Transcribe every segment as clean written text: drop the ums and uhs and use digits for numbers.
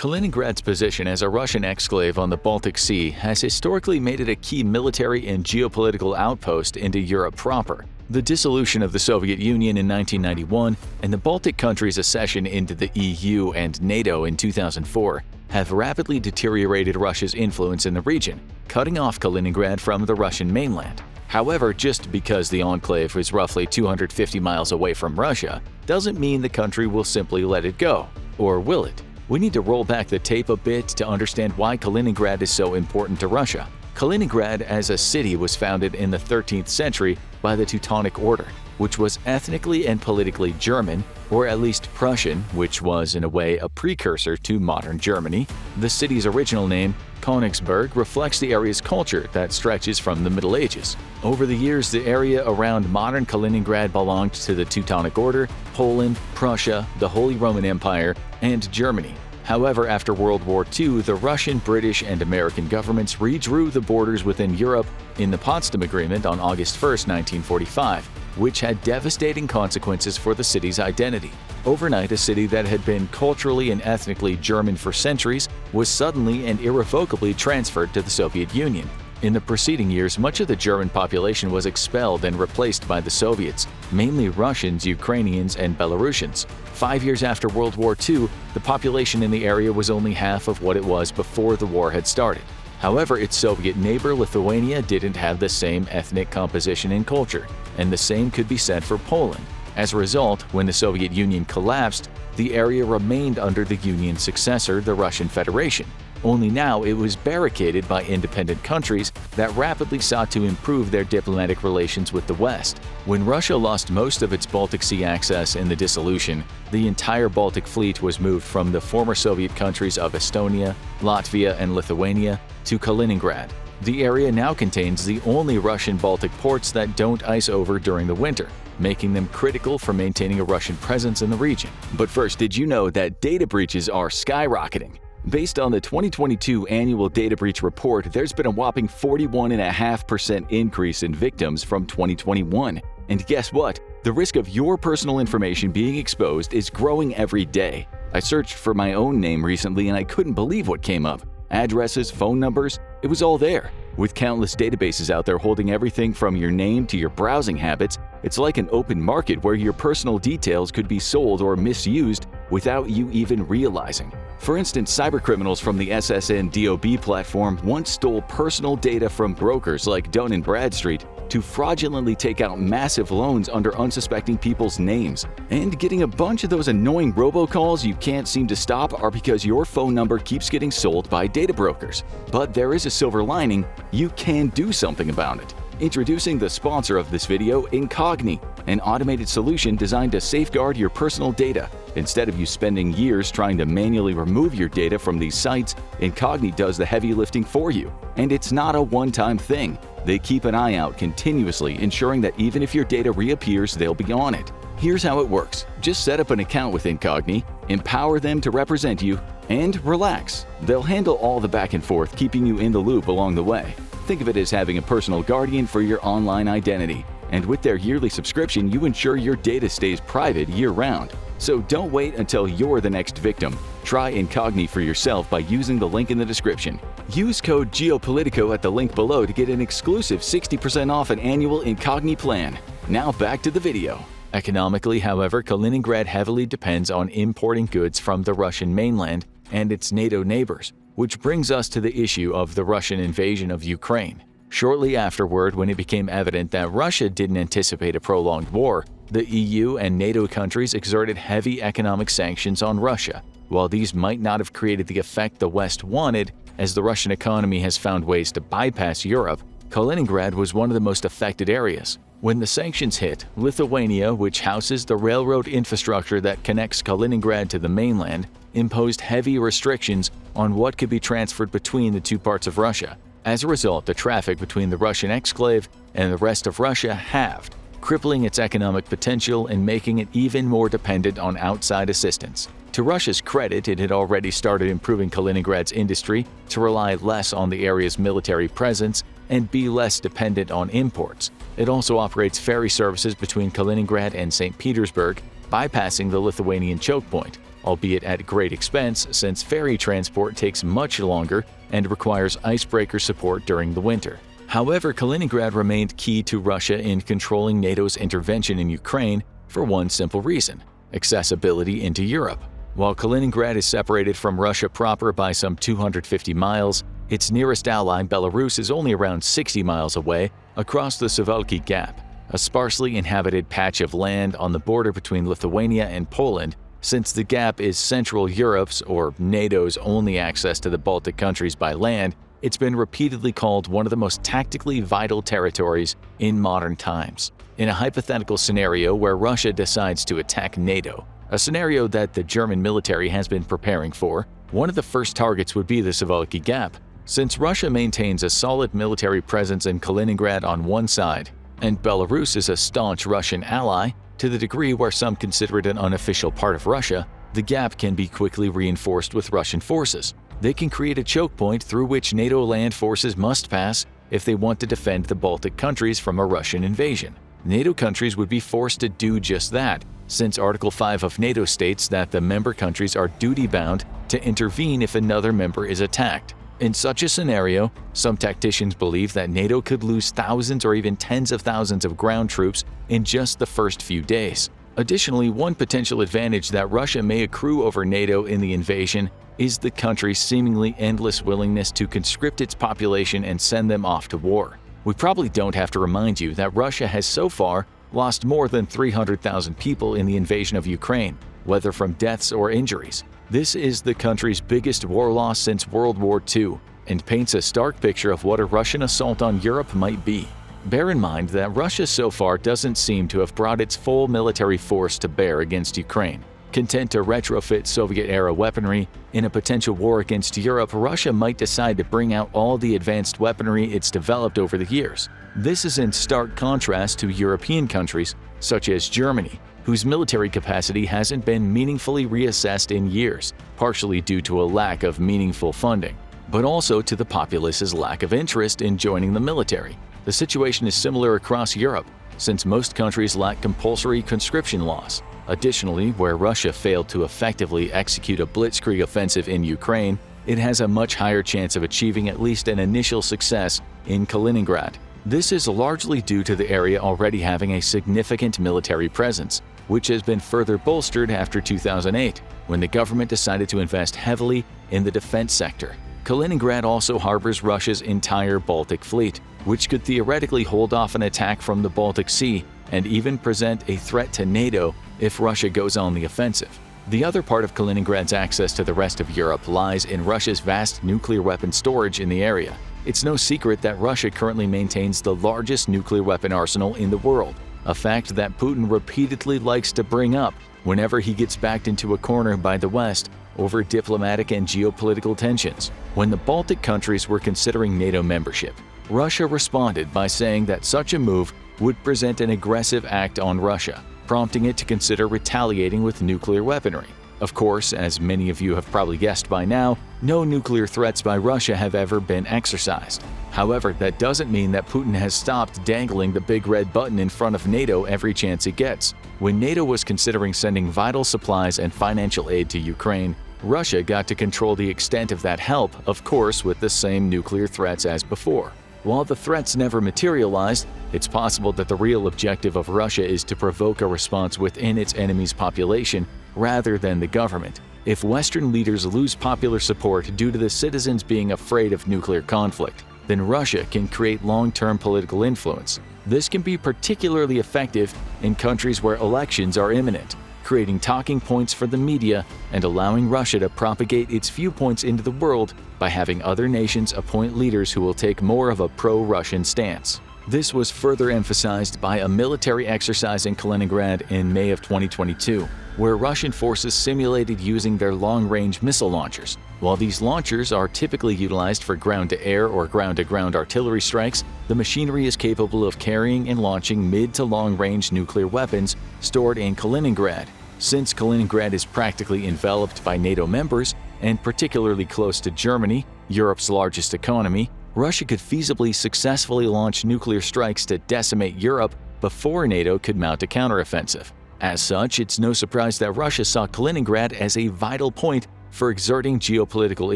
Kaliningrad's position as a Russian exclave on the Baltic Sea has historically made it a key military and geopolitical outpost into Europe proper. The dissolution of the Soviet Union in 1991 and the Baltic countries' accession into the EU and NATO in 2004 have rapidly deteriorated Russia's influence in the region, cutting off Kaliningrad from the Russian mainland. However, just because the enclave is roughly 250 miles away from Russia doesn't mean the country will simply let it go. Or will it? We need to roll back the tape a bit to understand why Kaliningrad is so important to Russia. Kaliningrad as a city was founded in the 13th century by the Teutonic Order, which was ethnically and politically German, or at least Prussian, which was in a way a precursor to modern Germany. The city's original name, Königsberg, reflects the area's culture that stretches from the Middle Ages. Over the years, the area around modern Kaliningrad belonged to the Teutonic Order, Poland, Prussia, the Holy Roman Empire, and Germany. However, after World War II, the Russian, British, and American governments redrew the borders within Europe in the Potsdam Agreement on August 1, 1945, which had devastating consequences for the city's identity. Overnight, a city that had been culturally and ethnically German for centuries was suddenly and irrevocably transferred to the Soviet Union. In the preceding years, much of the German population was expelled and replaced by the Soviets, mainly Russians, Ukrainians, and Belarusians. 5 years after World War II, the population in the area was only half of what it was before the war had started. However, its Soviet neighbor Lithuania didn't have the same ethnic composition and culture, and the same could be said for Poland. As a result, when the Soviet Union collapsed, the area remained under the Union's successor, the Russian Federation. Only now it was barricaded by independent countries that rapidly sought to improve their diplomatic relations with the West. When Russia lost most of its Baltic Sea access in the dissolution, the entire Baltic fleet was moved from the former Soviet countries of Estonia, Latvia, and Lithuania to Kaliningrad. The area now contains the only Russian Baltic ports that don't ice over during the winter, making them critical for maintaining a Russian presence in the region. But first, did you know that data breaches are skyrocketing? Based on the 2022 Annual Data Breach Report, there's been a whopping 41.5% increase in victims from 2021. And guess what? The risk of your personal information being exposed is growing every day. I searched for my own name recently and I couldn't believe what came up. Addresses, phone numbers, it was all there. With countless databases out there holding everything from your name to your browsing habits, it's like an open market where your personal details could be sold or misused without you even realizing. For instance, cybercriminals from the SSN-DOB platform once stole personal data from brokers like Dun & Bradstreet to fraudulently take out massive loans under unsuspecting people's names. And getting a bunch of those annoying robocalls you can't seem to stop are because your phone number keeps getting sold by data brokers. But there is a silver lining: you can do something about it. Introducing the sponsor of this video, Incogni, an automated solution designed to safeguard your personal data. Instead of you spending years trying to manually remove your data from these sites, Incogni does the heavy lifting for you. And it's not a one-time thing. They keep an eye out continuously, ensuring that even if your data reappears, they'll be on it. Here's how it works. Just set up an account with Incogni, empower them to represent you, and relax. They'll handle all the back and forth, keeping you in the loop along the way. Think of it as having a personal guardian for your online identity. And with their yearly subscription, you ensure your data stays private year-round. So don't wait until you're the next victim. Try Incogni for yourself by using the link in the description. Use code Geopolitical at the link below to get an exclusive 60% off an annual Incogni plan. Now back to the video. Economically, however, Kaliningrad heavily depends on importing goods from the Russian mainland and its NATO neighbors, which brings us to the issue of the Russian invasion of Ukraine. Shortly afterward, when it became evident that Russia didn't anticipate a prolonged war, the EU and NATO countries exerted heavy economic sanctions on Russia. While these might not have created the effect the West wanted, as the Russian economy has found ways to bypass Europe, Kaliningrad was one of the most affected areas. When the sanctions hit, Lithuania, which houses the railroad infrastructure that connects Kaliningrad to the mainland, imposed heavy restrictions on what could be transferred between the two parts of Russia. As a result, the traffic between the Russian exclave and the rest of Russia halved, crippling its economic potential and making it even more dependent on outside assistance. To Russia's credit, it had already started improving Kaliningrad's industry to rely less on the area's military presence and be less dependent on imports. It also operates ferry services between Kaliningrad and St. Petersburg, bypassing the Lithuanian choke point. albeit at great expense since ferry transport takes much longer and requires icebreaker support during the winter. However, Kaliningrad remained key to Russia in controlling NATO's intervention in Ukraine for one simple reason: accessibility into Europe. While Kaliningrad is separated from Russia proper by some 250 miles, its nearest ally, Belarus, is only around 60 miles away across the Suwalki Gap, a sparsely inhabited patch of land on the border between Lithuania and Poland. Since the Gap is Central Europe's, or NATO's, only access to the Baltic countries by land, it's been repeatedly called one of the most tactically vital territories in modern times. In a hypothetical scenario where Russia decides to attack NATO, a scenario that the German military has been preparing for, one of the first targets would be the Suwalki Gap. Since Russia maintains a solid military presence in Kaliningrad on one side, and Belarus is a staunch Russian ally, to the degree where some consider it an unofficial part of Russia, the gap can be quickly reinforced with Russian forces. They can create a choke point through which NATO land forces must pass if they want to defend the Baltic countries from a Russian invasion. NATO countries would be forced to do just that, since Article 5 of NATO states that the member countries are duty-bound to intervene if another member is attacked. In such a scenario, some tacticians believe that NATO could lose thousands or even tens of thousands of ground troops in just the first few days. Additionally, one potential advantage that Russia may accrue over NATO in the invasion is the country's seemingly endless willingness to conscript its population and send them off to war. We probably don't have to remind you that Russia has so far lost more than 300,000 people in the invasion of Ukraine, whether from deaths or injuries. This is the country's biggest war loss since World War II and paints a stark picture of what a Russian assault on Europe might be. Bear in mind that Russia so far doesn't seem to have brought its full military force to bear against Ukraine. Content to retrofit Soviet-era weaponry, in a potential war against Europe, Russia might decide to bring out all the advanced weaponry it's developed over the years. This is in stark contrast to European countries, such as Germany, whose military capacity hasn't been meaningfully reassessed in years, partially due to a lack of meaningful funding, but also to the populace's lack of interest in joining the military. The situation is similar across Europe, since most countries lack compulsory conscription laws. Additionally, where Russia failed to effectively execute a blitzkrieg offensive in Ukraine, it has a much higher chance of achieving at least an initial success in Kaliningrad. This is largely due to the area already having a significant military presence, which has been further bolstered after 2008, when the government decided to invest heavily in the defense sector. Kaliningrad also harbors Russia's entire Baltic fleet, which could theoretically hold off an attack from the Baltic Sea and even present a threat to NATO if Russia goes on the offensive. The other part of Kaliningrad's access to the rest of Europe lies in Russia's vast nuclear weapon storage in the area. It's no secret that Russia currently maintains the largest nuclear weapon arsenal in the world, a fact that Putin repeatedly likes to bring up whenever he gets backed into a corner by the West over diplomatic and geopolitical tensions. When the Baltic countries were considering NATO membership, Russia responded by saying that such a move would present an aggressive act on Russia, prompting it to consider retaliating with nuclear weaponry. Of course, as many of you have probably guessed by now, no nuclear threats by Russia have ever been exercised. However, that doesn't mean that Putin has stopped dangling the big red button in front of NATO every chance it gets. When NATO was considering sending vital supplies and financial aid to Ukraine, Russia got to control the extent of that help, of course with the same nuclear threats as before. While the threats never materialized, it's possible that the real objective of Russia is to provoke a response within its enemy's population rather than the government. If Western leaders lose popular support due to the citizens being afraid of nuclear conflict, then Russia can create long-term political influence. This can be particularly effective in countries where elections are imminent, creating talking points for the media and allowing Russia to propagate its viewpoints into the world by having other nations appoint leaders who will take more of a pro-Russian stance. This was further emphasized by a military exercise in Kaliningrad in May of 2022, where Russian forces simulated using their long-range missile launchers. While these launchers are typically utilized for ground-to-air or ground-to-ground artillery strikes, the machinery is capable of carrying and launching mid- to long-range nuclear weapons stored in Kaliningrad. Since Kaliningrad is practically enveloped by NATO members, and particularly close to Germany, Europe's largest economy, Russia could feasibly successfully launch nuclear strikes to decimate Europe before NATO could mount a counteroffensive. As such, it's no surprise that Russia saw Kaliningrad as a vital point for exerting geopolitical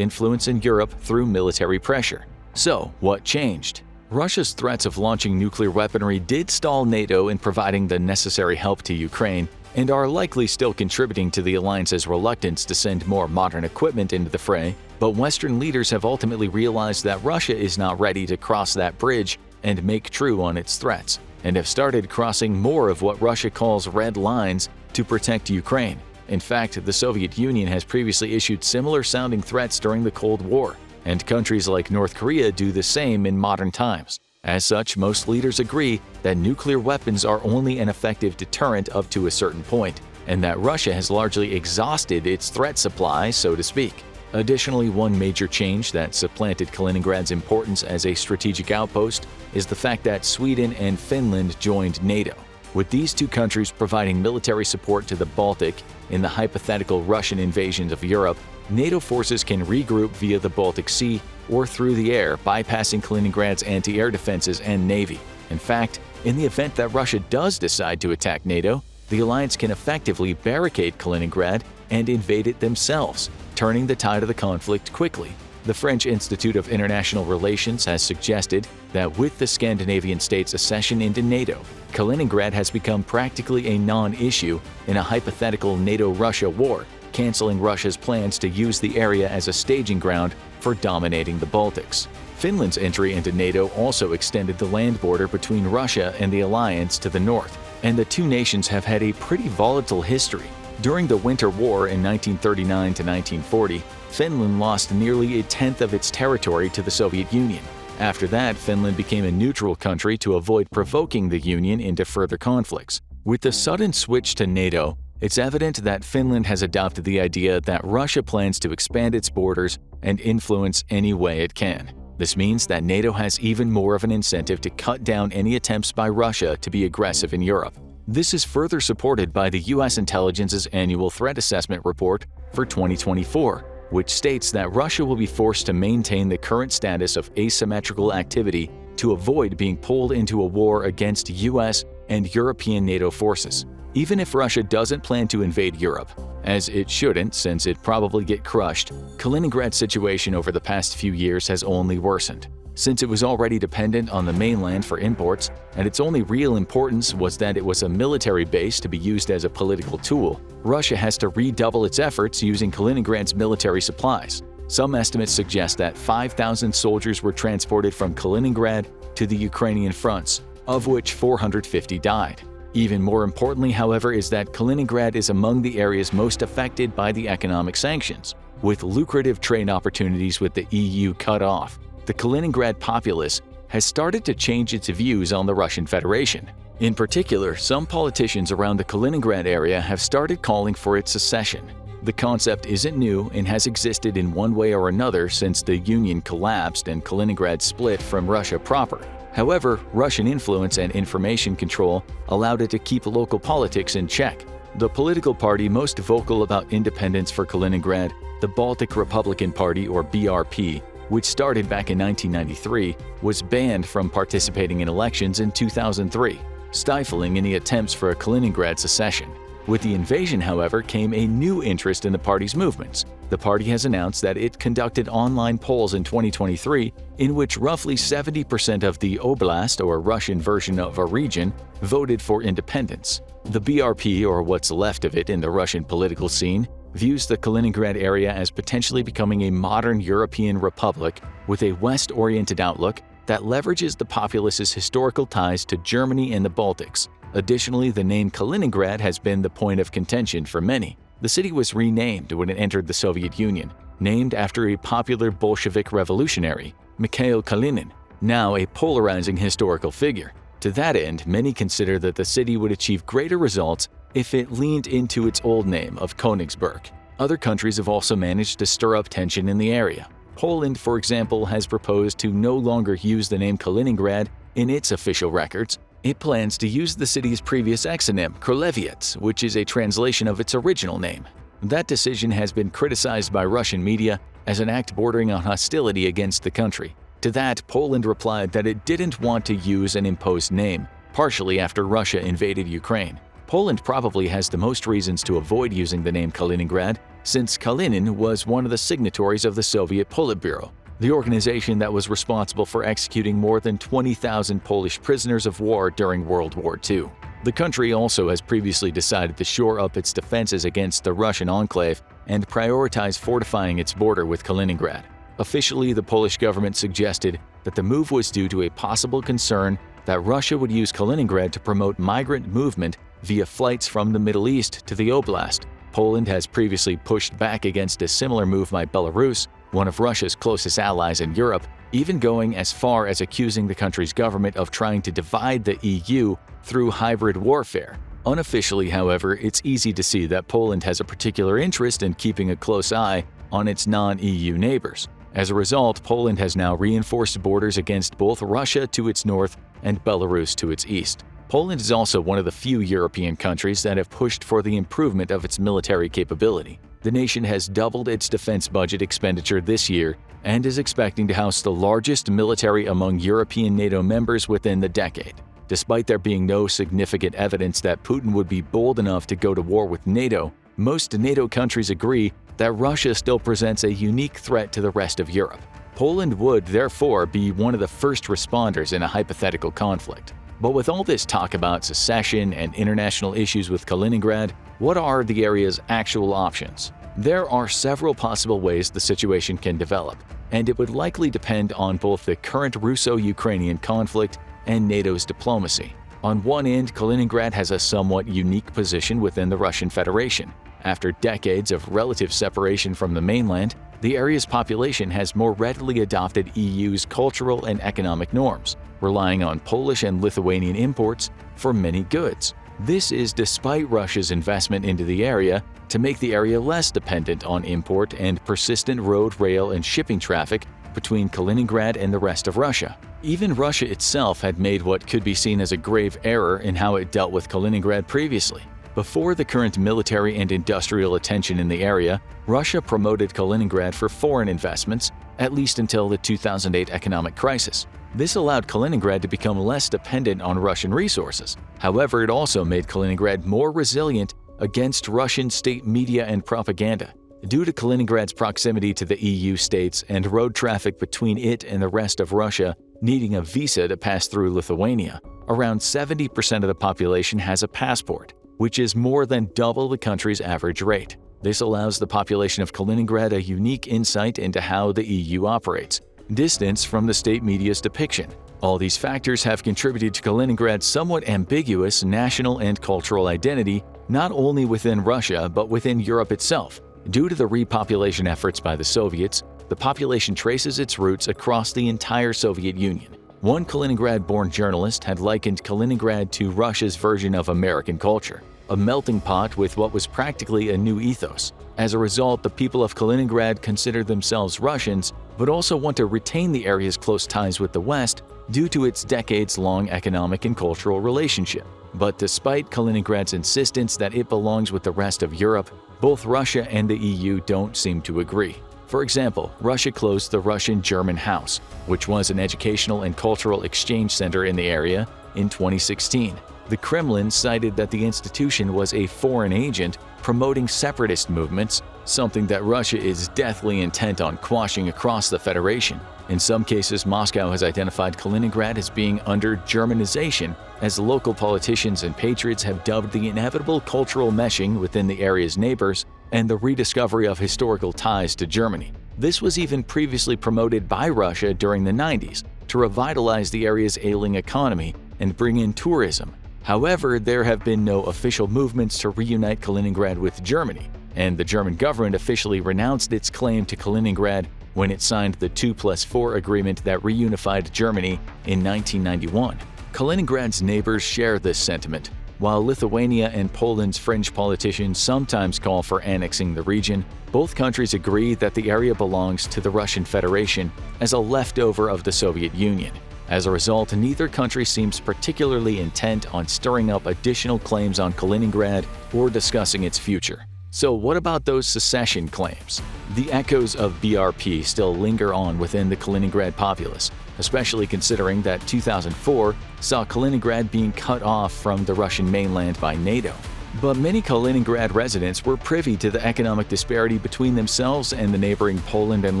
influence in Europe through military pressure. So, what changed? Russia's threats of launching nuclear weaponry did stall NATO in providing the necessary help to Ukraine, and are likely still contributing to the alliance's reluctance to send more modern equipment into the fray, but Western leaders have ultimately realized that Russia is not ready to cross that bridge and make true on its threats, and have started crossing more of what Russia calls red lines to protect Ukraine. In fact, the Soviet Union has previously issued similar-sounding threats during the Cold War, and countries like North Korea do the same in modern times. As such, most leaders agree that nuclear weapons are only an effective deterrent up to a certain point, and that Russia has largely exhausted its threat supply, so to speak. Additionally, one major change that supplanted Kaliningrad's importance as a strategic outpost is the fact that Sweden and Finland joined NATO. With these two countries providing military support to the Baltic in the hypothetical Russian invasion of Europe, NATO forces can regroup via the Baltic Sea or through the air, bypassing Kaliningrad's anti-air defenses and navy. In fact, in the event that Russia does decide to attack NATO, the alliance can effectively barricade Kaliningrad and invade it themselves, turning the tide of the conflict quickly. The French Institute of International Relations has suggested that with the Scandinavian states' accession into NATO, Kaliningrad has become practically a non-issue in a hypothetical NATO-Russia war, canceling Russia's plans to use the area as a staging ground for dominating the Baltics. Finland's entry into NATO also extended the land border between Russia and the alliance to the north, and the two nations have had a pretty volatile history. During the Winter War in 1939 to 1940, Finland lost nearly a tenth of its territory to the Soviet Union. After that, Finland became a neutral country to avoid provoking the Union into further conflicts. With the sudden switch to NATO, it's evident that Finland has adopted the idea that Russia plans to expand its borders and influence any way it can. This means that NATO has even more of an incentive to cut down any attempts by Russia to be aggressive in Europe. This is further supported by the U.S. intelligence's annual threat assessment report for 2024, which states that Russia will be forced to maintain the current status of asymmetrical activity to avoid being pulled into a war against U.S. and European NATO forces. Even if Russia doesn't plan to invade Europe, as it shouldn't since it'd probably get crushed, Kaliningrad's situation over the past few years has only worsened. Since it was already dependent on the mainland for imports, and its only real importance was that it was a military base to be used as a political tool, Russia has to redouble its efforts using Kaliningrad's military supplies. Some estimates suggest that 5,000 soldiers were transported from Kaliningrad to the Ukrainian fronts, of which 450 died. Even more importantly, however, is that Kaliningrad is among the areas most affected by the economic sanctions. With lucrative trade opportunities with the EU cut off, the Kaliningrad populace has started to change its views on the Russian Federation. In particular, some politicians around the Kaliningrad area have started calling for its secession. The concept isn't new and has existed in one way or another since the Union collapsed and Kaliningrad split from Russia proper. However, Russian influence and information control allowed it to keep local politics in check. The political party most vocal about independence for Kaliningrad, the Baltic Republican Party or BRP, which started back in 1993, was banned from participating in elections in 2003, stifling any attempts for a Kaliningrad secession. With the invasion, however, came a new interest in the party's movements. The party has announced that it conducted online polls in 2023 in which roughly 70% of the oblast, or Russian version of a region, voted for independence. The BRP, or what's left of it in the Russian political scene, views the Kaliningrad area as potentially becoming a modern European republic with a West-oriented outlook that leverages the populace's historical ties to Germany and the Baltics. Additionally, the name Kaliningrad has been the point of contention for many. The city was renamed when it entered the Soviet Union, named after a popular Bolshevik revolutionary, Mikhail Kalinin, now a polarizing historical figure. To that end, many consider that the city would achieve greater results if it leaned into its old name of Königsberg. Other countries have also managed to stir up tension in the area. Poland, for example, has proposed to no longer use the name Kaliningrad in its official records. It plans to use the city's previous exonym, Królewieś, which is a translation of its original name. That decision has been criticized by Russian media as an act bordering on hostility against the country. To that, Poland replied that it didn't want to use an imposed name, partially after Russia invaded Ukraine. Poland probably has the most reasons to avoid using the name Kaliningrad, since Kalinin was one of the signatories of the Soviet Politburo, the organization that was responsible for executing more than 20,000 Polish prisoners of war during World War II. The country also has previously decided to shore up its defenses against the Russian enclave and prioritize fortifying its border with Kaliningrad. Officially, the Polish government suggested that the move was due to a possible concern that Russia would use Kaliningrad to promote migrant movement via flights from the Middle East to the oblast. Poland has previously pushed back against a similar move by Belarus, one of Russia's closest allies in Europe, even going as far as accusing the country's government of trying to divide the EU through hybrid warfare. Unofficially, however, it's easy to see that Poland has a particular interest in keeping a close eye on its non-EU neighbors. As a result, Poland has now reinforced borders against both Russia to its north and Belarus to its east. Poland is also one of the few European countries that have pushed for the improvement of its military capability. The nation has doubled its defense budget expenditure this year and is expecting to house the largest military among European NATO members within the decade. Despite there being no significant evidence that Putin would be bold enough to go to war with NATO, most NATO countries agree that Russia still presents a unique threat to the rest of Europe. Poland would, therefore, be one of the first responders in a hypothetical conflict. But with all this talk about secession and international issues with Kaliningrad, what are the area's actual options? There are several possible ways the situation can develop, and it would likely depend on both the current Russo-Ukrainian conflict and NATO's diplomacy. On one end, Kaliningrad has a somewhat unique position within the Russian Federation. After decades of relative separation from the mainland, the area's population has more readily adopted EU's cultural and economic norms, relying on Polish and Lithuanian imports for many goods. This is despite Russia's investment into the area to make the area less dependent on import and persistent road, rail, and shipping traffic between Kaliningrad and the rest of Russia. Even Russia itself had made what could be seen as a grave error in how it dealt with Kaliningrad previously. Before the current military and industrial attention in the area, Russia promoted Kaliningrad for foreign investments, at least until the 2008 economic crisis. This allowed Kaliningrad to become less dependent on Russian resources. However, it also made Kaliningrad more resilient against Russian state media and propaganda. Due to Kaliningrad's proximity to the EU states and road traffic between it and the rest of Russia needing a visa to pass through Lithuania, around 70% of the population has a passport, which is more than double the country's average rate. This allows the population of Kaliningrad a unique insight into how the EU operates, distance from the state media's depiction. All these factors have contributed to Kaliningrad's somewhat ambiguous national and cultural identity, not only within Russia but within Europe itself. Due to the repopulation efforts by the Soviets, the population traces its roots across the entire Soviet Union. One Kaliningrad-born journalist had likened Kaliningrad to Russia's version of American culture, a melting pot with what was practically a new ethos. As a result, the people of Kaliningrad consider themselves Russians, but also want to retain the area's close ties with the West due to its decades-long economic and cultural relationship. But despite Kaliningrad's insistence that it belongs with the rest of Europe, both Russia and the EU don't seem to agree. For example, Russia closed the Russian-German House, which was an educational and cultural exchange center in the area, in 2016. The Kremlin cited that the institution was a foreign agent promoting separatist movements, something that Russia is deathly intent on quashing across the Federation. In some cases, Moscow has identified Kaliningrad as being under Germanization, as local politicians and patriots have dubbed the inevitable cultural meshing within the area's neighbors and the rediscovery of historical ties to Germany. This was even previously promoted by Russia during the 90s to revitalize the area's ailing economy and bring in tourism. However, there have been no official movements to reunite Kaliningrad with Germany, and the German government officially renounced its claim to Kaliningrad when it signed the 2+4 agreement that reunified Germany in 1991. Kaliningrad's neighbors share this sentiment. While Lithuania and Poland's fringe politicians sometimes call for annexing the region, both countries agree that the area belongs to the Russian Federation as a leftover of the Soviet Union. As a result, neither country seems particularly intent on stirring up additional claims on Kaliningrad or discussing its future. So what about those secession claims? The echoes of BRP still linger on within the Kaliningrad populace, especially considering that 2004 saw Kaliningrad being cut off from the Russian mainland by NATO. But many Kaliningrad residents were privy to the economic disparity between themselves and the neighboring Poland and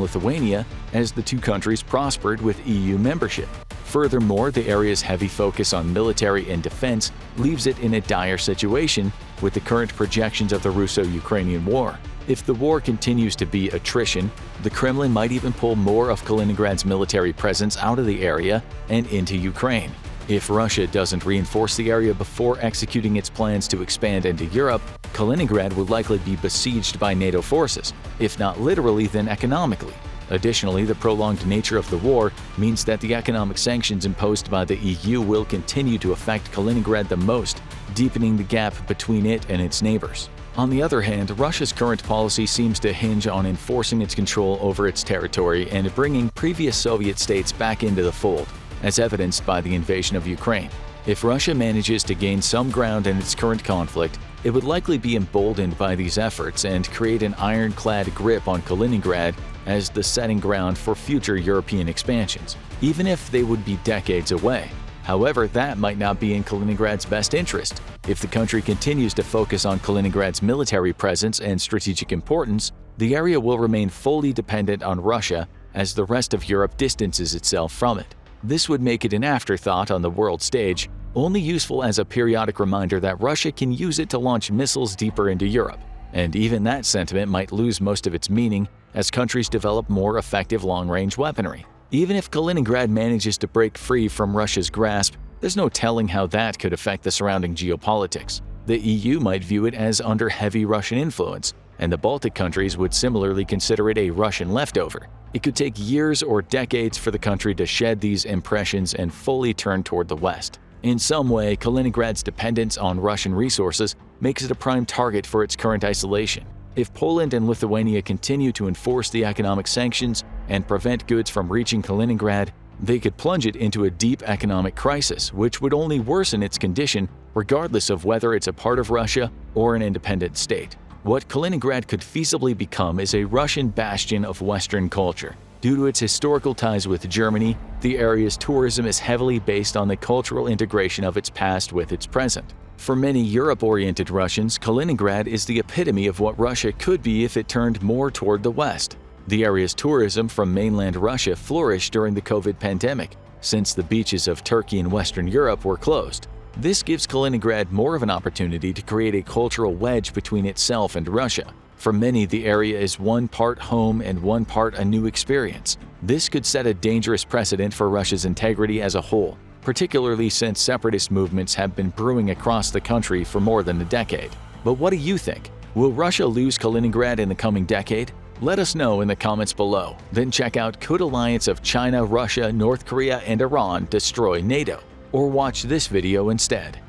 Lithuania as the two countries prospered with EU membership. Furthermore, the area's heavy focus on military and defense leaves it in a dire situation with the current projections of the Russo-Ukrainian war. If the war continues to be attrition, the Kremlin might even pull more of Kaliningrad's military presence out of the area and into Ukraine. If Russia doesn't reinforce the area before executing its plans to expand into Europe, Kaliningrad would likely be besieged by NATO forces, if not literally, then economically. Additionally, the prolonged nature of the war means that the economic sanctions imposed by the EU will continue to affect Kaliningrad the most, deepening the gap between it and its neighbors. On the other hand, Russia's current policy seems to hinge on enforcing its control over its territory and bringing previous Soviet states back into the fold, as evidenced by the invasion of Ukraine. If Russia manages to gain some ground in its current conflict, it would likely be emboldened by these efforts and create an ironclad grip on Kaliningrad as the setting ground for future European expansions, even if they would be decades away. However, that might not be in Kaliningrad's best interest. If the country continues to focus on Kaliningrad's military presence and strategic importance, the area will remain fully dependent on Russia as the rest of Europe distances itself from it. This would make it an afterthought on the world stage, only useful as a periodic reminder that Russia can use it to launch missiles deeper into Europe. And even that sentiment might lose most of its meaning as countries develop more effective long-range weaponry. Even if Kaliningrad manages to break free from Russia's grasp, there's no telling how that could affect the surrounding geopolitics. The EU might view it as under heavy Russian influence, and the Baltic countries would similarly consider it a Russian leftover. It could take years or decades for the country to shed these impressions and fully turn toward the West. In some way, Kaliningrad's dependence on Russian resources makes it a prime target for its current isolation. If Poland and Lithuania continue to enforce the economic sanctions and prevent goods from reaching Kaliningrad, they could plunge it into a deep economic crisis, which would only worsen its condition regardless of whether it's a part of Russia or an independent state. What Kaliningrad could feasibly become is a Russian bastion of Western culture. Due to its historical ties with Germany, the area's tourism is heavily based on the cultural integration of its past with its present. For many Europe-oriented Russians, Kaliningrad is the epitome of what Russia could be if it turned more toward the West. The area's tourism from mainland Russia flourished during the COVID pandemic, since the beaches of Turkey and Western Europe were closed. This gives Kaliningrad more of an opportunity to create a cultural wedge between itself and Russia. For many, the area is one part home and one part a new experience. This could set a dangerous precedent for Russia's integrity as a whole, particularly since separatist movements have been brewing across the country for more than a decade. But what do you think? Will Russia lose Kaliningrad in the coming decade? Let us know in the comments below. Then check out Could Alliance of China, Russia, North Korea, and Iran destroy NATO? Or watch this video instead.